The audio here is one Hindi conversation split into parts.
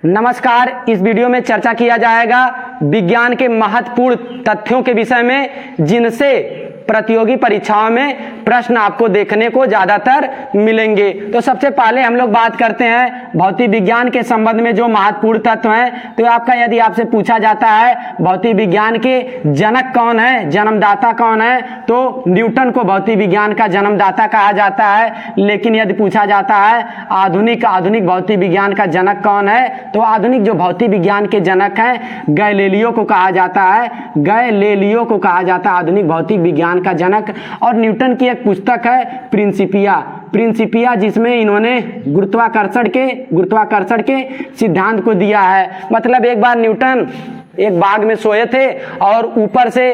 नमस्कार। इस वीडियो में चर्चा किया जाएगा विज्ञान के महत्वपूर्ण तथ्यों के विषय में जिनसे प्रतियोगी परीक्षाओं में प्रश्न आपको देखने को ज्यादातर मिलेंगे। तो सबसे पहले हम लोग बात करते हैं भौतिक विज्ञान के संबंध में जो महत्वपूर्ण तत्व हैं। तो आपका यदि आपसे पूछा जाता है भौतिक विज्ञान के जनक कौन है, जन्मदाता कौन है, तो न्यूटन को भौतिक विज्ञान का जन्मदाता कहा जाता है। लेकिन यदि पूछा जाता है आधुनिक भौतिक विज्ञान का जनक कौन है, तो आधुनिक जो भौतिक विज्ञान के जनक हैं गैलीलियो को कहा जाता है। गैलीलियो को कहा जाता है आधुनिक भौतिक विज्ञान का जनक। और न्यूटन की एक पुस्तक है प्रिंसिपिया, जिसमें इन्होंने गुरुत्वाकर्षण के सिद्धांत को दिया है। मतलब एक बार न्यूटन एक बाग में सोए थे और ऊपर से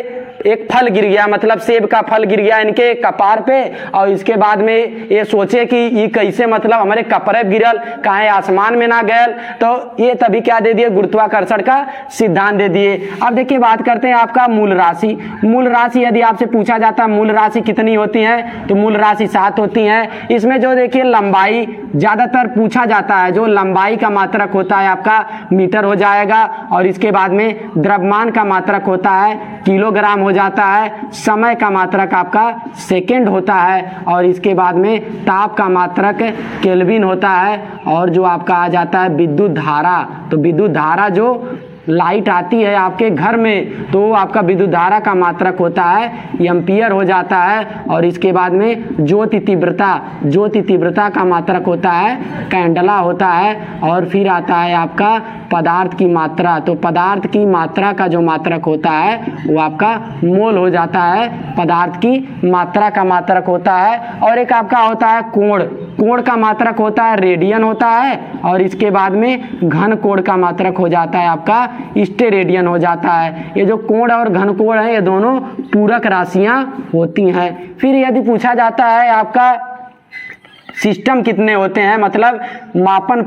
एक फल गिर गया, मतलब सेब का फल गिर गया इनके कपार पे। और इसके बाद में ये सोचे कि ये कैसे, मतलब हमारे कपड़े गिरल, काहे आसमान में ना गयल। तो ये तभी क्या दे दिए, गुरुत्वाकर्षण का सिद्धांत दे दिए। अब देखिए बात करते हैं आपका मूल राशि। मूल राशि यदि आपसे पूछा जाता है मूल राशि कितनी होती है, तो मूल राशि 7 होती है। इसमें जो देखिए लंबाई ज्यादातर पूछा जाता है, जो लंबाई का मात्रक होता है आपका मीटर हो जाएगा। और इसके बाद में द्रव्यमान का मात्रक होता है किलोग्राम हो जाता है। समय का मात्रक आपका सेकंड होता है। और इसके बाद में ताप का मात्रक केल्विन होता है। और जो आपका आ जाता है विद्युत धारा, तो विद्युत धारा जो लाइट आती है आपके घर में, तो आपका विद्युत धारा का मात्रक होता है एम्पियर हो जाता है। और इसके बाद में ज्योति तीव्रता का मात्रक होता है कैंडला होता है। और फिर आता है आपका पदार्थ की मात्रा, तो पदार्थ की मात्रा का जो मात्रक होता है वो आपका मोल हो जाता है, पदार्थ की मात्रा का मात्रक होता है। और एक आपका होता है कोण का मात्रक होता है रेडियन होता है। और इसके बाद में घन कोण का मात्रक हो जाता है आपका स्टेरेडियन हो जाता है। ये जो कोण और घन कोण है ये दोनों पूरक राशियां होती हैं। फिर यदि पूछा जाता है आपका सिस्टम कितने होते हैं, मतलब मापन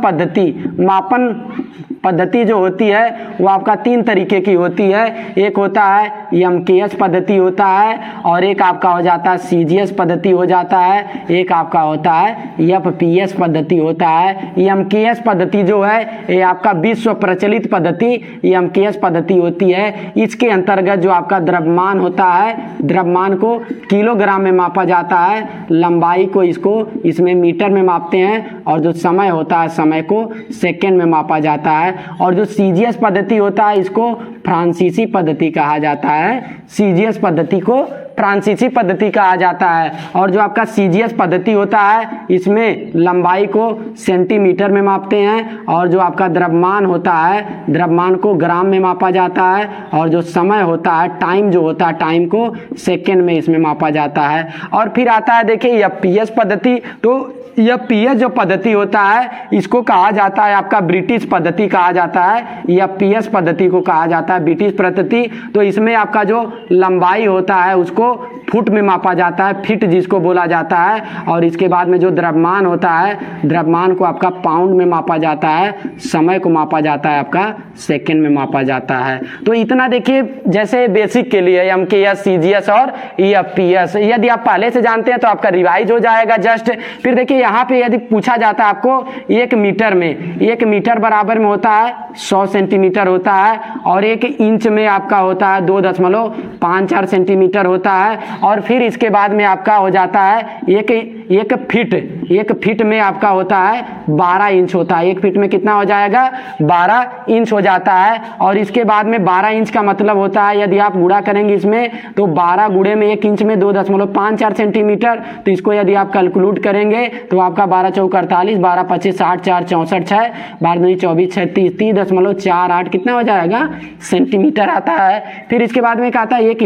पद्धति जो होती है वो आपका 3 तरीके की होती है। एक होता है एमकेएस पद्धति होता है, और एक आपका हो जाता है सीजीएस पद्धति हो जाता है, एक आपका होता है एफपीएस पद्धति होता है। एमकेएस पद्धति जो है ये आपका विश्व प्रचलित पद्धति एमकेएस पद्धति होती है। इसके अंतर्गत जो आपका द्रव्यमान होता है, द्रव्यमान को किलोग्राम में मापा जाता है, लंबाई को इसमें मीटर में मापते हैं, और जो समय होता है समय को सेकंड में मापा जाता है। और जो सीजीएस पद्धति होता है इसको फ्रांसीसी पद्धति कहा जाता है, सीजीएस पद्धति को फ्रांसीसी पद्धति कहा जाता है। और जो आपका सीजीएस पद्धति होता है इसमें लंबाई को सेंटीमीटर में मापते हैं, और जो आपका द्रव्यमान होता है द्रव्यमान को ग्राम में मापा जाता है, और जो समय होता है टाइम जो होता है टाइम को सेकंड में इसमें मापा जाता है। और फिर आता है देखिए एफपीएस पद्धति। तो यह पीएस जो पद्धति होता है इसको कहा जाता है आपका ब्रिटिश पद्धति कहा जाता है, या पीएस पद्धति को कहा जाता है ब्रिटिश पद्धति। तो इसमें आपका जो लंबाई होता है उसको फुट में मापा जाता है, फीट जिसको बोला जाता है। और इसके बाद में जो द्रव्यमान होता है द्रव्यमान को आपका पाउंड में मापा जाता है, समय को मापा जाता है आपका सेकंड में मापा जाता है। तो इतना देखिए जैसे बेसिक के लिए एमकेएस, सीजीएस और एफपीएस यदि आप पहले से जानते हैं तो आपका रिवाइज हो जाएगा जस्ट। फिर देखिए यहाँ पे यदि पूछा जाता है आपको 1 मीटर में, 1 मीटर बराबर में होता है 100 सेंटीमीटर होता है, और 1 इंच में आपका होता है 2.54 सेंटीमीटर होता है। और फिर इसके बाद में आपका हो जाता है एक फीट में आपका होता है 12 इंच होता है। 1 फीट में कितना हो जाएगा 12 इंच हो जाता है। और इसके बाद में 12 इंच का मतलब होता है यदि आप गुणा करेंगे इसमें तो 12 गुणे में 1 इंच में 2.54 सेंटीमीटर। तो इसको यदि आप कैलकुलेट करेंगे तो आपका 12 चौक 48, 12 25 60, 4 64 6, 12 दूनी 24 6 30.48 कितना हो जाएगा सेंटीमीटर आता है। फिर इसके बाद में क्या आता है 1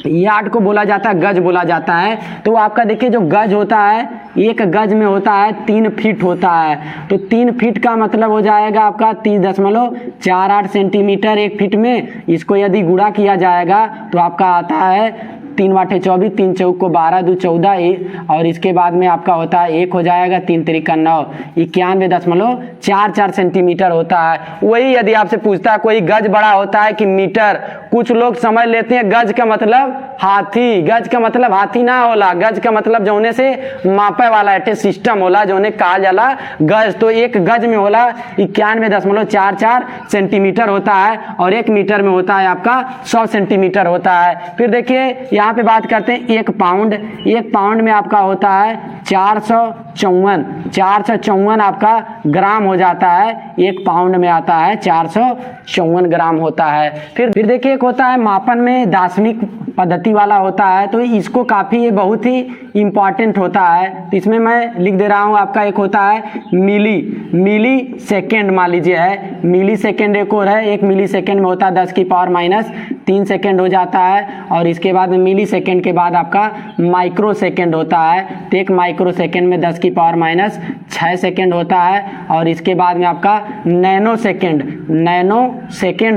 यार्ड को बोला जाता है, गज बोला जाता है। तो आपका देखिए जो गज होता है 1 गज में होता है 3 फीट होता है। तो 3 फीट का मतलब हो जाएगा आपका 30.48 सेंटीमीटर 1 फीट में। इसको यदि गुणा किया जाएगा तो आपका आता है 3 बाटे 24, 3 चौक को 12, 2 14, और इसके बाद में आपका होता है 1 हो जाएगा 3 तिरिका 9, 91.44 सेंटीमीटर होता है। वही यदि आपसे पूछता है कोई गज बड़ा होता है कि मीटर, कुछ लोग समझ लेते हैं गज का मतलब हाथी, गज का मतलब हाथी ना होला, गज का मतलब जौने से मापे वाला एटे सिस्टम होला जौने कहा जाला गज। तो एक गज में होला 91.44 सेंटीमीटर होता है और 1 मीटर में होता है आपका 100 सेंटीमीटर होता है। फिर देखिए यहाँ पे बात करते हैं 1 पाउंड। 1 पाउंड में आपका होता है 454 आपका ग्राम हो जाता है। 1 पाउंड में आता है 454 ग्राम होता है। फिर देखिए एक होता है मापन में दार्शनिक पद्धति वाला होता है, तो इसको काफ़ी ये बहुत ही इम्पॉर्टेंट होता है। तो इसमें मैं लिख दे रहा हूँ आपका एक होता है मिली सेकेंड, मान लीजिए है मिली सेकेंड एक और है। 1 मिली सेकेंड में होता है 10⁻³ सेकेंड हो जाता है। और इसके बाद में मिली सेकेंड के बाद आपका माइक्रो सेकेंड होता है। तो 1 माइक्रो सेकेंड में 10⁻6 सेकेंड होता है। और इसके बाद में आपका नैनो सेकेंड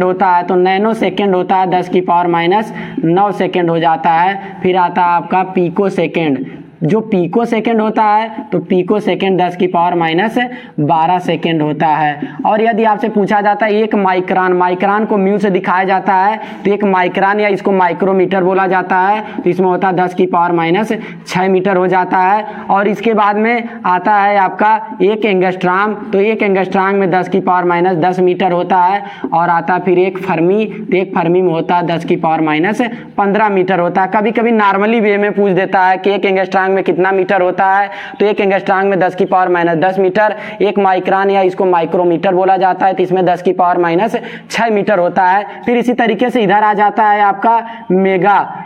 होता है। तो नैनो सेकेंड होता है 10⁻9 सेकेंड हो जाता है। फिर आता है आपका पीको सेकेंड। जो पीको सेकेंड होता है तो पीको सेकेंड 10⁻12 सेकेंड होता है। और यदि आपसे पूछा जाता है 1 माइक्रान को म्यू से दिखाया जाता है, तो 1 माइक्रान या इसको माइक्रोमीटर बोला जाता है। तो इसमें होता है 10⁻6 मीटर हो जाता है। और इसके बाद में आता है आपका 1 एंगस्ट्राम। तो 1 एंगस्ट्राम में 10⁻10 मीटर होता है। और आता फिर 1 फर्मी। तो 1 फर्मी में होता है 10⁻15 मीटर होता है। कभी कभी नॉर्मली वे में पूछ देता है कि 1 एंगस्ट्राम में कितना मीटर होता है, तो 1 एंगस्ट्राम में 10⁻10 मीटर। 1 माइक्रान या इसको माइक्रोमीटर बोला जाता है, तो इसमें 10⁻6 मीटर होता है। फिर इसी तरीके से इधर आ जाता है आपका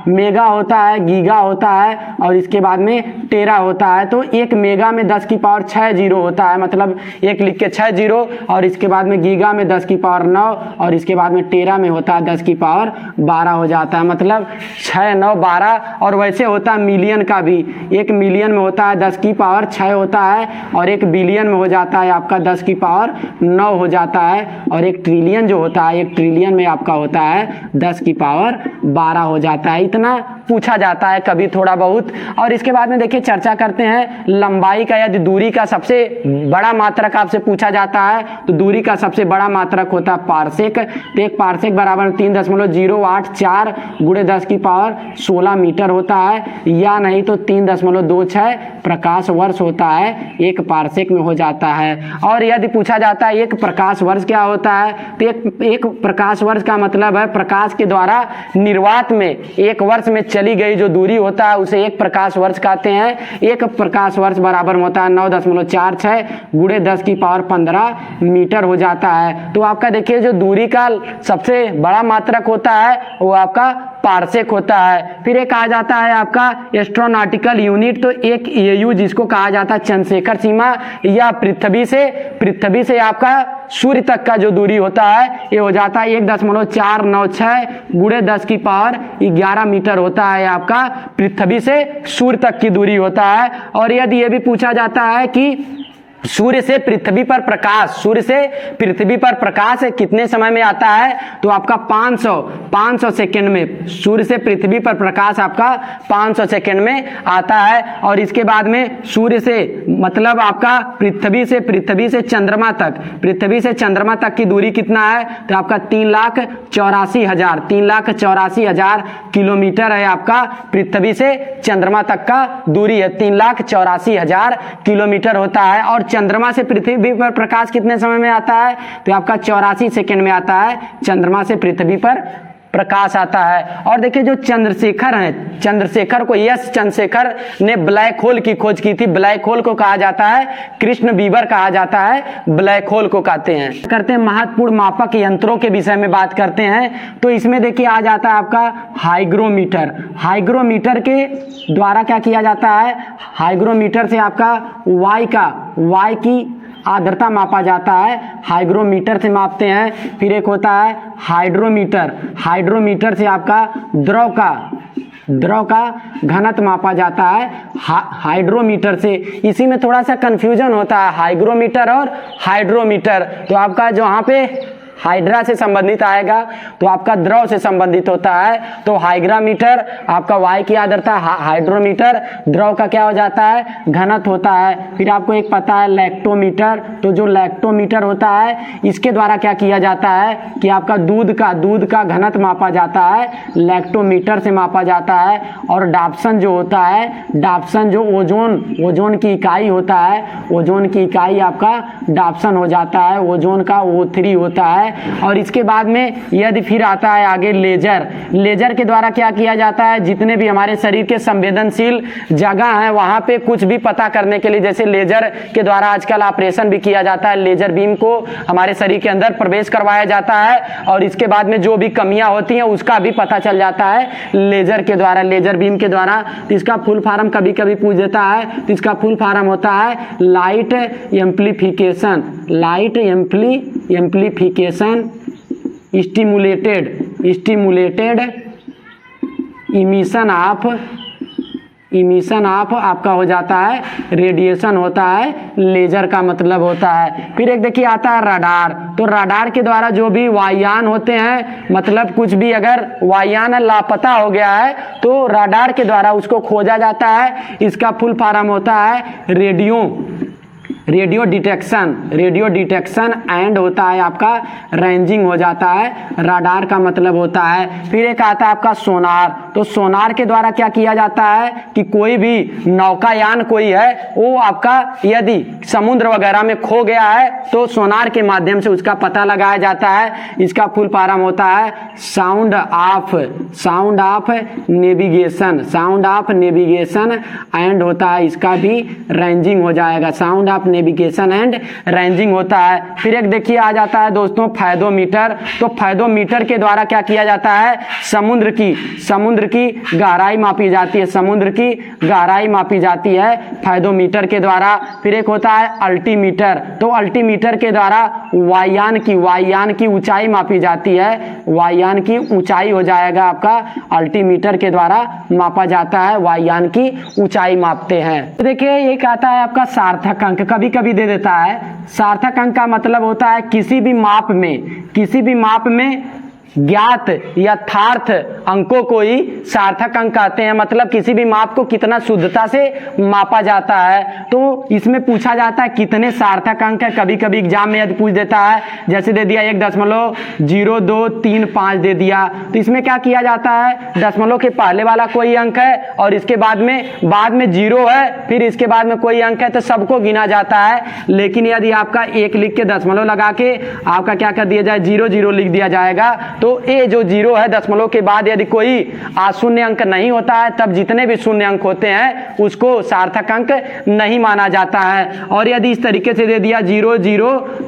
मेगा होता है, गीगा होता है और इसके बाद में टेरा होता है। तो 1 मेगा में 10⁻6 जीरो होता है, मतलब 1 लिख के 6 जीरो। और इसके बाद में गीगा में 10⁻9 और इसके बाद में टेरा में होता है 10⁻12 हो जाता है, मतलब 6, 9, 12। और वैसे होता है मिलियन का भी। 1 मिलियन में होता है 10⁻6 होता है। और 1 बिलियन में हो जाता है आपका 10⁻9 हो जाता है। और 1 ट्रिलियन जो होता है, 1 ट्रिलियन में आपका होता है 10⁻12 हो जाता है। इतना पूछा जाता है कभी थोड़ा बहुत। और इसके बाद में देखिए चर्चा करते हैं लंबाई का। यदि दूरी का सबसे बड़ा मात्रक आपसे पूछा जाता है, तो दूरी का सबसे बड़ा मात्रक होता है पारसेक। तो 1 पारसेक बराबर 3.084 × 10⁻16 मीटर होता है, या नहीं तो 3.26 प्रकाश वर्ष होता है। 1 पारसेक में हो जाता है। और यदि पूछा जाता है 1 प्रकाश वर्ष क्या होता है, तो एक प्रकाश वर्ष का मतलब है प्रकाश के द्वारा निर्वात में 1 वर्ष में चली गई जो दूरी होता है उसे 1 प्रकाश वर्ष कहते हैं। 1 प्रकाश वर्ष बराबर होता है 9.46 × 10⁻15 मीटर हो जाता है। तो आपका देखिए जो दूरी का सबसे बड़ा मात्रक होता है वो आपका पारसेक होता है। फिर एक आ जाता है आपका एस्ट्रोनॉटिकल यूनिट। तो 1 AU जिसको कहा जाता है चंद्रशेखर सीमा, या पृथ्वी से आपका सूर्य तक का जो दूरी होता है ये हो जाता है 1.496 × 10⁻11 मीटर होता है आपका पृथ्वी से सूर्य तक की दूरी होता है। और यदि ये भी पूछा जाता है कि सूर्य से पृथ्वी पर प्रकाश कितने समय में आता है, तो आपका 500 सेकेंड में सूर्य से पृथ्वी पर प्रकाश आपका 500 सेकेंड में आता है। और इसके बाद में सूर्य से मतलब आपका पृथ्वी से चंद्रमा तक की दूरी कितना है, तो आपका 3,84,000 किलोमीटर है। आपका पृथ्वी से चंद्रमा तक का दूरी है 3,84,000 किलोमीटर होता है। और चंद्रमा से पृथ्वी पर प्रकाश कितने समय में आता है, तो आपका 84 सेकेंड में आता है चंद्रमा से पृथ्वी पर प्रकाश आता है। और देखिए जो चंद्रशेखर हैं, चंद्रशेखर को चंद्रशेखर ने ब्लैक होल की खोज की थी। ब्लैक होल को कहा जाता है कृष्ण बीवर कहा जाता है, ब्लैक होल को कहते हैं। महत्वपूर्ण मापक यंत्रों के विषय में बात करते हैं। तो इसमें देखिए आ जाता है आपका हाइग्रोमीटर के द्वारा क्या किया जाता है, हाइग्रोमीटर से आपका वाई की आर्द्रता मापा जाता है, हाइग्रोमीटर से मापते हैं। फिर एक होता है हाइड्रोमीटर से आपका द्रव का घनत्व मापा जाता है हाइड्रोमीटर से। इसी में थोड़ा सा कंफ्यूजन होता है हाइग्रोमीटर और हाइड्रोमीटर। तो आपका जो यहाँ पे हाइड्रा से संबंधित आएगा तो आपका द्रव से संबंधित होता है, तो हाइग्रामीटर आपका वाई की आर्द्रता, हाइड्रोमीटर द्रव का क्या हो जाता है, घनत्व होता है। फिर आपको एक पता है लैक्टोमीटर, तो जो लैक्टोमीटर होता है इसके द्वारा क्या किया जाता है कि आपका दूध का घनत्व मापा जाता है, लैक्टोमीटर से मापा जाता है। और डाप्सन जो होता है, डाप्सन जो ओजोन की इकाई होता है, ओजोन की इकाई आपका डाप्सन हो जाता है, ओजोन का O3 होता है। और इसके बाद में यदि फिर आता है आगे लेजर, लेजर के द्वारा क्या किया जाता है, जितने भी हमारे शरीर के संवेदनशील जगह हैं वहां पे कुछ भी पता करने के लिए, जैसे लेजर के द्वारा आजकल ऑपरेशन भी किया जाता है, लेजर बीम को हमारे शरीर के अंदर प्रवेश करवाया जाता है और इसके बाद में जो भी कमियां होती हैं उसका भी पता चल जाता है लेजर के द्वारा, लेजर बीम के द्वारा। तो इसका फुल फॉर्म कभी कभी पूछ देता है, तो इसका फुल फॉर्म होता है light amplification, light amplification stimulated emission of आपका हो जाता है रेडिएशन होता है, लेजर का मतलब होता है। फिर एक देखिए आता है रडार, तो रडार के द्वारा जो भी वायुयान होते हैं, मतलब कुछ भी अगर वायुयान लापता हो गया है तो रडार के द्वारा उसको खोजा जाता है। इसका फुल फॉर्म होता है रेडियो डिटेक्शन एंड होता है आपका रेंजिंग हो जाता है, रडार का मतलब होता है। फिर एक आता है आपका सोनार, तो सोनार के द्वारा क्या किया जाता है कि कोई भी नौकायान कोई है वो आपका यदि समुद्र वगैरह में खो गया है तो सोनार के माध्यम से उसका पता लगाया जाता है। इसका फुल फॉर्म होता है साउंड ऑफ नेविगेशन एंड होता है, इसका भी रेंजिंग हो जाएगा, sound of navigation and ranging होता है। फिर एक देखिए आ जाता है दोस्तों फायदोमीटर, तो फायदोमीटर के द्वारा क्या किया जाता है, समुद्र की गहराई मापी जाती है, समुद्र की गहराई मापी जाती है फायदोमीटर के द्वारा। फिर एक होता है अल्टीमीटर, तो अल्टीमीटर के द्वारा वायुयान की ऊंचाई मापी जाती है, वायुयान की ऊंचाई हो जाएगा आपका, अल्टीमीटर के द्वारा मापा जाता है, वायुयान की ऊंचाई मापते हैं। तो देखिए एक आता है आपका सार्थक अंक, कभी कभी दे देता है। सार्थक अंक का मतलब होता है किसी भी माप में ज्ञात यथार्थ अंकों को ही सार्थक अंक कहते हैं, मतलब किसी भी माप को कितना शुद्धता से मापा जाता है। तो इसमें पूछा जाता है कितने सार्थक अंक है, कभी कभी एग्जाम में यदि पूछ देता है, जैसे दे दिया 1.0235 दे दिया, तो इसमें क्या किया जाता है, दशमलव के पहले वाला कोई अंक है और इसके बाद में 0 है, फिर इसके बाद में कोई अंक है तो सबको गिना जाता है। लेकिन यदि आपका 1 लिख के दशमलव लगा के आपका क्या कर दिया जाए, 0 लिख दिया जाएगा, तो ये जो 0 है दशमलव के बाद यदि कोई अशून्य अंक नहीं होता है तब जितने भी शून्य अंक होते हैं उसको सार्थक अंक नहीं माना जाता है। और यदि इस तरीके से दे दिया 0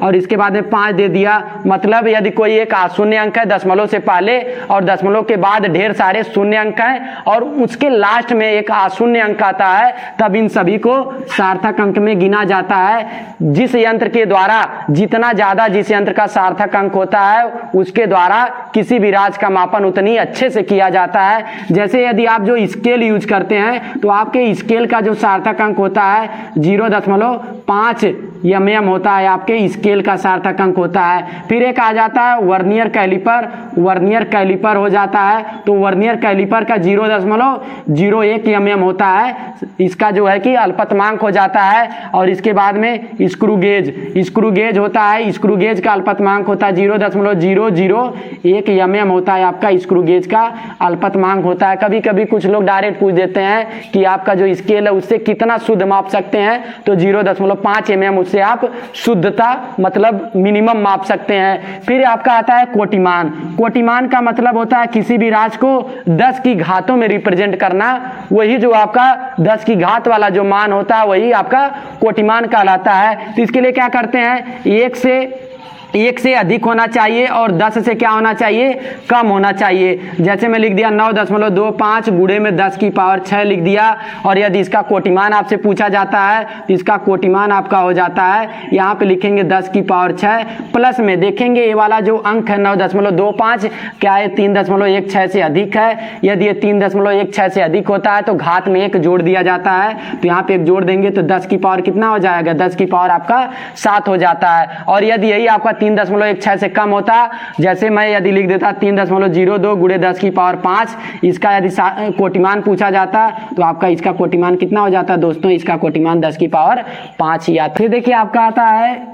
और इसके बाद में 5 दे दिया, मतलब यदि कोई एक अशून्य अंक है दशमलव से पहले और दशमलव के बाद ढेर सारे शून्य अंक हैं और उसके लास्ट में एक अशून्य अंक आता है, तब इन सभी को सार्थक अंक में गिना जाता है। जिस यंत्र के द्वारा जितना ज्यादा जिस यंत्र का सार्थक अंक होता है उसके द्वारा किसी भी राशि का मापन उतनी अच्छे से किया जाता है। जैसे यदि आप जो स्केल यूज करते हैं तो आपके स्केल का जो सार्थक अंक होता है 0.5 mm होता है, आपके स्केल का सार्थक अंक होता है। फिर एक आ जाता है वर्नियर कैलिपर हो जाता है, तो वर्नियर कैलिपर का 0.01 mm होता है, इसका जो है कि अल्पतमांक हो जाता है। और इसके बाद में स्क्रू गेज होता है, स्क्रू गेज का अल्पतमांक होता है 0.001 mm होता है, आपका स्क्रू गेज का अल्पतमांक होता है। कभी कभी कुछ लोग डायरेक्ट पूछ देते हैं कि आपका जो स्केल है उससे कितना शुद्ध माप सकते हैं, तो 0.5 mm उससे आप शुद्धता मतलब मिनिमम माप सकते हैं। फिर आपका आता है कोटिमान का मतलब होता है किसी भी राशि को 10 की घातों में रिप्रेजेंट करना, वही जो आपका 10 की घात वाला जो मान होता है वही आपका कोटिमान कहलाता है। तो इसके लिए क्या करते हैं, 1 से अधिक होना चाहिए और 10 से क्या होना चाहिए, कम होना चाहिए। जैसे मैं लिख दिया 9.25 गुणे में 10 की पावर 6 लिख दिया, और यदि इसका कोटिमान आपसे पूछा जाता है तो इसका कोटिमान आपका हो जाता है, यहाँ पे लिखेंगे 10 की पावर 6 प्लस में देखेंगे ये वाला जो अंक है 9.25 क्या है 3.16 से अधिक है। यदि ये 3.16 से अधिक होता है तो घात में 1 जोड़ दिया जाता है, तो यहाँ पे 1 जोड़ देंगे तो 10 की पावर कितना हो जाएगा, 10 की पावर आपका 7 हो जाता है। और यदि यही आपका 3.16 से कम होता, जैसे मैं यदि लिख देता 3.02 गुणे 10 की पावर 5, इसका यदि कोटिमान पूछा जाता तो आपका इसका कोटिमान कितना हो जाता दोस्तों, इसका कोटिमान 10 की पावर 5 ही आता। फिर देखिए आपका आता है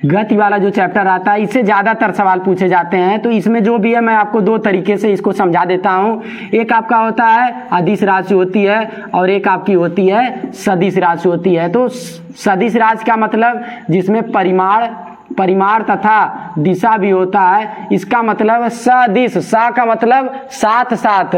गति वाला जो चैप्टर आता है, इससे ज्यादातर सवाल पूछे जाते हैं। तो इसमें जो भी है मैं आपको दो तरीके से इसको समझा देता हूं। एक आपका होता है अदिश राशि होती है और एक आपकी होती है सदिश राशि होती है। तो सदिश राशि का मतलब जिसमें परिमाण तथा दिशा भी होता है, इसका मतलब सदिश, सा का मतलब साथ साथ,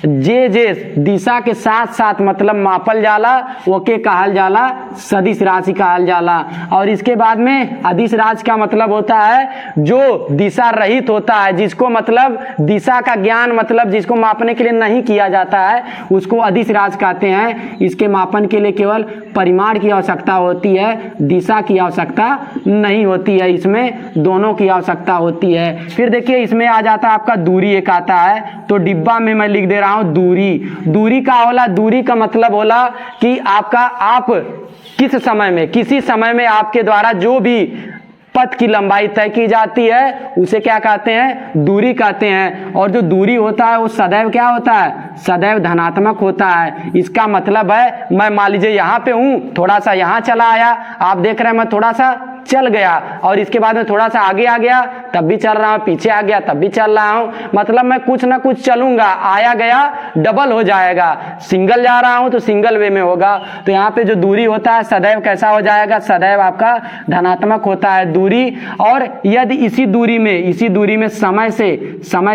जे दिशा के साथ साथ मतलब मापल जाला, ओके कहल जाला, सदिश राशि कहल जाला। और इसके बाद में अदिश राशि का मतलब होता है जो दिशा रहित होता है, जिसको मतलब दिशा का ज्ञान मतलब जिसको मापने के लिए नहीं किया जाता है, उसको अदिश राशि कहते हैं। इसके मापन के लिए केवल परिमाण की आवश्यकता होती है, दिशा की आवश्यकता नहीं होती है, इसमें दोनों की आवश्यकता होती है। फिर देखिए इसमें आ जाता है आपका दूरी, एक आता है, तो डिब्बा में मैं लिख दे रहा हूं दूरी का होला, दूरी का मतलब होला कि आप किस समय में, किसी समय में आपके द्वारा जो भी पथ की लंबाई तय की जाती है उसे क्या कहते हैं, दूरी कहते हैं। और जो दूरी होता है वो सदैव क्या होता है, सदैव धनात्मक होता है। इसका मतलब है मैं मान लीजिए यहाँ पे हूं, थोड़ा सा यहाँ चला आया, आप देख रहे हैं मैं थोड़ा सा चल गया, और इसके बाद में थोड़ा सा आगे आ गया तब भी चल रहा हूं, पीछे आ गया तब भी चल रहा हूं, मतलब मैं कुछ ना कुछ चलूंगा, आया गया डबल हो जाएगा। सिंगल जा रहा हूं तो सिंगल वे में होगा। तो यहाँ पे जो दूरी होता है सदैव कैसा हो जाएगा, सदैव आपका धनात्मक होता है दूरी। और यदि इसी दूरी में समय से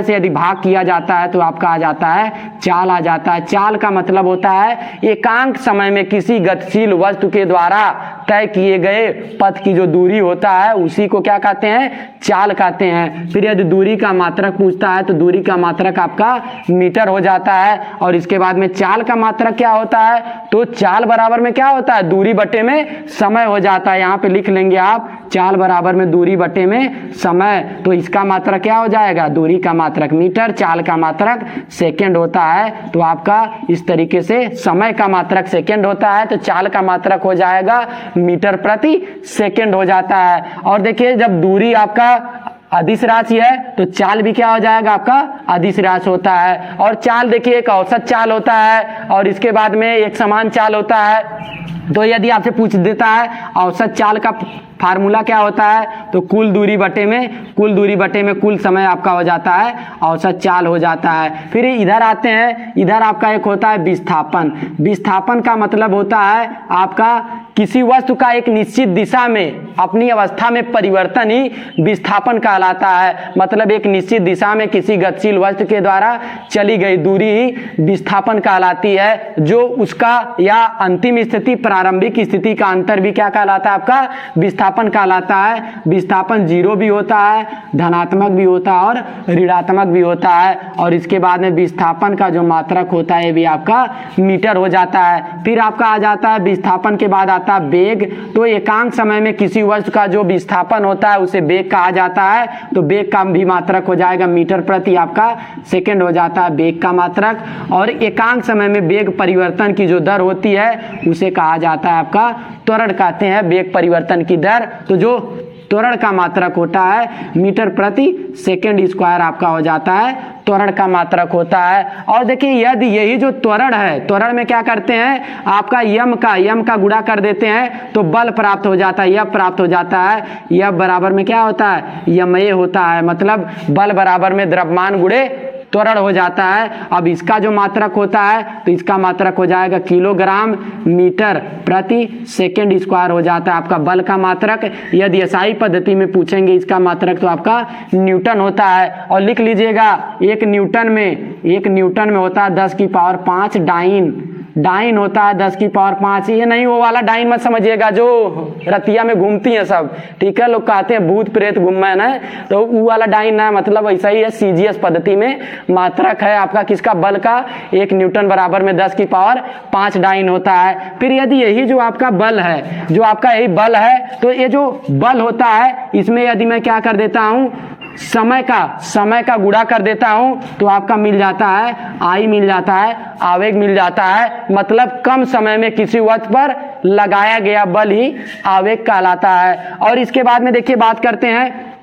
यदि भाग किया जाता है तो आपका आ जाता है चाल आ जाता है। चाल का मतलब होता है एकांक समय में किसी गतिशील वस्तु के द्वारा तय किए गए पथ की जो दूरी होता है उसी को क्या कहते हैं, चाल कहते हैं। फिर यदि दूरी का मात्रक पूछता है तो दूरी का मात्रक आपका मीटर हो जाता है। और इसके बाद में चाल का मात्रक क्या होता है, तो चाल बराबर में क्या होता है, दूरी बटे में समय हो जाता है। यहाँ पे लिख लेंगे आप, चाल बराबर में दूरी बटे में समय। तो इसका मात्रक क्या हो जाएगा, दूरी का मात्रक मीटर, चाल का मात्रक सेकेंड होता है। तो आपका इस तरीके से समय का मात्रक सेकेंड होता है तो चाल का मात्रक हो जाएगा मीटर प्रति सेकेंड हो जाता है। और देखिए जब दूरी आपका अदिश राशि है तो चाल भी क्या हो जाएगा, आपका अदिश राशि होता है। और चाल देखिए एक औसत चाल होता है और इसके बाद में एक समान चाल होता है। तो यदि आपसे पूछ देता है औसत चाल का फार्मूला क्या होता है, तो कुल दूरी बटे में कुल समय आपका हो जाता है, औसत चाल हो जाता है। फिर इधर आते हैं, इधर आपका एक होता है विस्थापन। विस्थापन का मतलब होता है आपका किसी वस्तु का एक निश्चित दिशा में अपनी अवस्था में परिवर्तन ही विस्थापन कहलाता है। मतलब एक निश्चित दिशा में किसी गतिशील वस्तु के द्वारा चली गई दूरी ही विस्थापन कहलाती है। जो उसका या अंतिम स्थिति प्रारंभिक स्थिति का अंतर भी क्या कहलाता है, आपका विस्थापन कहलाता है। विस्थापन जीरो भी होता है, धनात्मक भी होता है और ऋणात्मक भी होता है। और इसके बाद में विस्थापन का जो मात्रक होता है भी आपका मीटर हो जाता है। फिर आपका आ जाता है विस्थापन के बाद आता है वेग। तो एकांक समय में किसी वस्तु का जो विस्थापन होता है उसे वेग कहा जाता है। तो वेग का भी मात्रक हो जाएगा मीटर प्रति आपका सेकेंड हो जाता है वेग का मात्रक। और एकांक समय में वेग परिवर्तन की जो दर होती है उसे कहा जाता है आपका त्वरण कहते हैं, वेग परिवर्तन की दर। तो जो त्वरण का मात्रक होता है मीटर प्रति सेकेंड स्क्वायर आपका हो जाता है, त्वरण का मात्रक होता है। और देखिए यदि यही जो त्वरण है, त्वरण में क्या करते हैं, आपका यम का गुणा कर देते हैं तो बल प्राप्त हो जाता है, यह प्राप्त हो जाता है। यह बराबर में क्या होता है, यमए होता है। मतलब बल बराबर में द्रव्यमान गुणे त्वरण हो जाता है। अब इसका जो मात्रक होता है तो इसका मात्रक हो जाएगा किलोग्राम मीटर प्रति सेकेंड स्क्वायर हो जाता है आपका बल का मात्रक। यदि एसआई पद्धति में पूछेंगे इसका मात्रक तो आपका न्यूटन होता है। और लिख लीजिएगा एक न्यूटन में होता है 10 की पावर 5 डाइन होता है 10 की पावर 5। ये नहीं वो वाला डाइन मत समझिएगा जो रतिया में घूमती है सब, ठीक है, लोग कहते हैं भूत प्रेत घूमन है, तो वो वाला डाइन है, मतलब ऐसा ही है। सीजीएस पद्धति में मात्रक है आपका किसका, बल का, 1 न्यूटन बराबर में 10 की पावर 5 डाइन होता है। फिर यदि यही जो आपका बल है, जो आपका यही बल है, तो ये जो बल होता है इसमें यदि मैं क्या कर देता हूं, समय का गुणा कर देता हूं तो आपका मिल जाता है आई, मिल जाता है आवेग मिल जाता है। मतलब कम समय में किसी वस्तु पर लगाया गया बल ही आवेग कहलाता है। और इसके बाद में देखिए बात करते हैं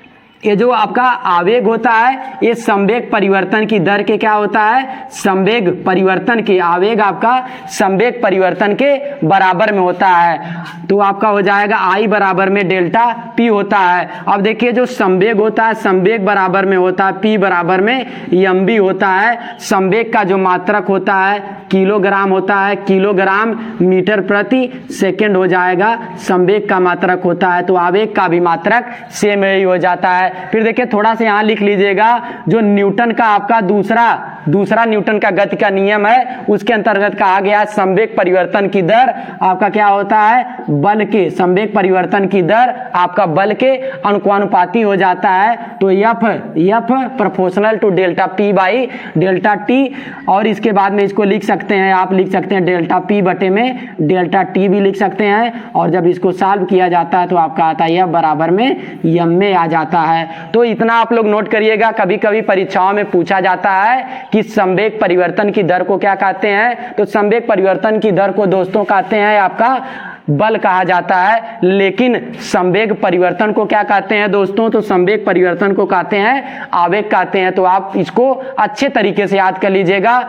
ये जो आपका आवेग होता है ये संवेग परिवर्तन की दर के क्या होता है, संवेग परिवर्तन के, आवेग आपका संवेग परिवर्तन के बराबर में होता है। तो आपका हो जाएगा I बराबर में डेल्टा P होता है। अब देखिए जो संवेग होता है संवेग बराबर में होता है P बराबर में mv होता है। संवेग का जो मात्रक होता है किलोग्राम होता है, किलोग्राम मीटर प्रति सेकंड हो जाएगा संवेग का मात्रक होता है। तो आवेग का भी मात्रक सेम ही हो जाता है। फिर देखिए थोड़ा सा यहाँ लिख लीजिएगा, जो न्यूटन का आपका दूसरा न्यूटन का गति का नियम है उसके अंतर्गत कहा गया संवेग परिवर्तन की दर आपका क्या होता है, बल के, संवेग परिवर्तन की दर आपका बल के अनुपाती हो जाता है। तो F proportional to delta P by delta T। और इसके बाद में इसको लिख सकते हैं, आप लिख सकते हैं डेल्टा P बटे में डेल्टा T भी लिख सकते हैं। और जब इसको सॉल्व किया जाता है तो आपका आता है F बराबर में m में आ जाता है। तो इतना आप लोग नोट करिएगा, कभी कभी परीक्षाओं में पूछा जाता है कि संवेग परिवर्तन की दर को क्या कहते हैं। तो संवेग परिवर्तन की दर को दोस्तों कहते हैं आपका बल कहा जाता है, लेकिन संवेग परिवर्तन को क्या कहते हैं दोस्तों, तो संवेग परिवर्तन को कहते हैं आवेग कहते हैं। तो आप इसको अच्छे तरीके से याद कर लीजिएगा।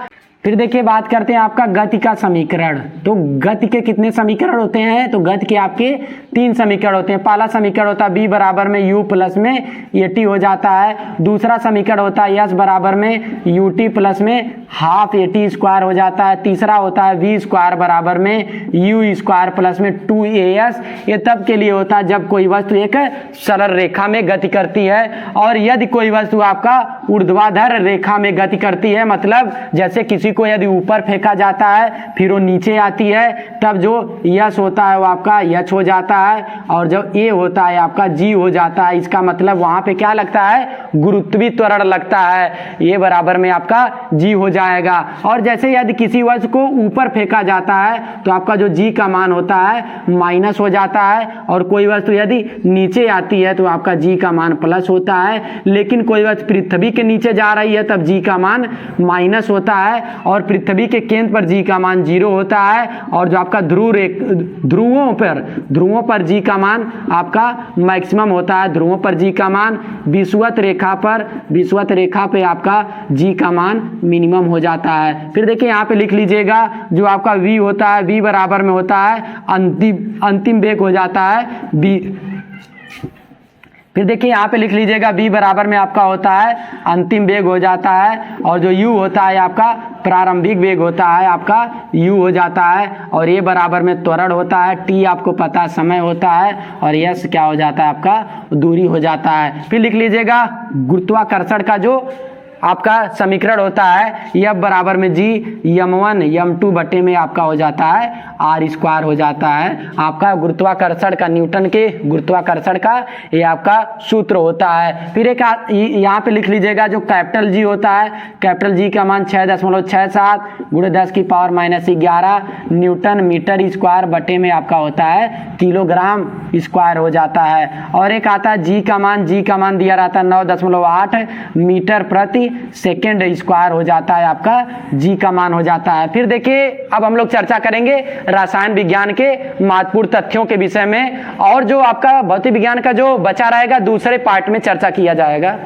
फिर देखिए बात करते हैं आपका गति का समीकरण। तो गति के कितने समीकरण होते हैं, तो गति के आपके 3 समीकरण होते हैं। पहला समीकरण होता है b बराबर में u प्लस में at हो जाता है। दूसरा समीकरण होता है s बराबर में ut प्लस में हाफ at स्क्वायर हो जाता है। तीसरा होता है v स्क्वायर बराबर में u स्क्वायर प्लस में 2as। ये तब के लिए होता है जब कोई वस्तु एक सरल रेखा में गति करती है, और यदि कोई वस्तु आपका ऊर्ध्वाधर रेखा में गति करती है, मतलब जैसे किसी को यदि ऊपर फेंका जाता है फिर वो नीचे आती है, तब जो यश होता है वो आपका यच हो जाता है, और जब ए होता है आपका जी हो जाता है। इसका मतलब वहां पे क्या लगता है, गुरुत्वीय त्वरण लगता है, ए बराबर में आपका जी हो जाएगा। और जैसे यदि किसी वस्तु को ऊपर फेंका जाता है तो आपका जो जी का मान होता है माइनस हो जाता है, और कोई वस्तु यदि नीचे आती है तो आपका जी का मान प्लस होता है। लेकिन कोई वस्तु पृथ्वी के नीचे जा रही है तब जी का मान माइनस होता है, और पृथ्वी के केंद्र पर जी का मान 0 होता है। और जो आपका ध्रुवों पर जी का मान आपका मैक्सिमम होता है, ध्रुवों पर जी का मान, विषुवत रेखा पे आपका जी का मान मिनिमम हो जाता है। फिर देखिए यहाँ पे लिख लीजिएगा, जो आपका v होता है v बराबर में होता है अंतिम वेग हो जाता है v। फिर देखिए यहाँ पे लिख लीजिएगा v बराबर में आपका होता है अंतिम वेग हो जाता है, और जो u होता है आपका प्रारंभिक वेग होता है आपका u हो जाता है, और ये बराबर में त्वरण होता है, t आपको पता है समय होता है, और s क्या हो जाता है आपका दूरी हो जाता है। फिर लिख लीजिएगा गुरुत्वाकर्षण का जो आपका समीकरण होता है F बराबर में जी m1 m2 बटे में आपका हो जाता है r स्क्वायर हो जाता है। आपका गुरुत्वाकर्षण का, न्यूटन के गुरुत्वाकर्षण का ये आपका सूत्र होता है। फिर एक यहाँ पे लिख लीजिएगा जो कैपिटल जी होता है, कैपिटल जी का मान 6.67 गुणे 10 की पावर -11 न्यूटन मीटर स्क्वायर बटे में आपका होता है किलोग्राम स्क्वायर हो जाता है। और एक आता है जी का मान दिया रहता है 9.8 मीटर प्रति सेकेंड स्क्वायर हो जाता है, आपका जी का मान हो जाता है। फिर देखिए अब हम लोग चर्चा करेंगे रसायन विज्ञान के महत्वपूर्ण तथ्यों के विषय में, और जो आपका भौतिक विज्ञान का जो बचा रहेगा दूसरे पार्ट में चर्चा किया जाएगा।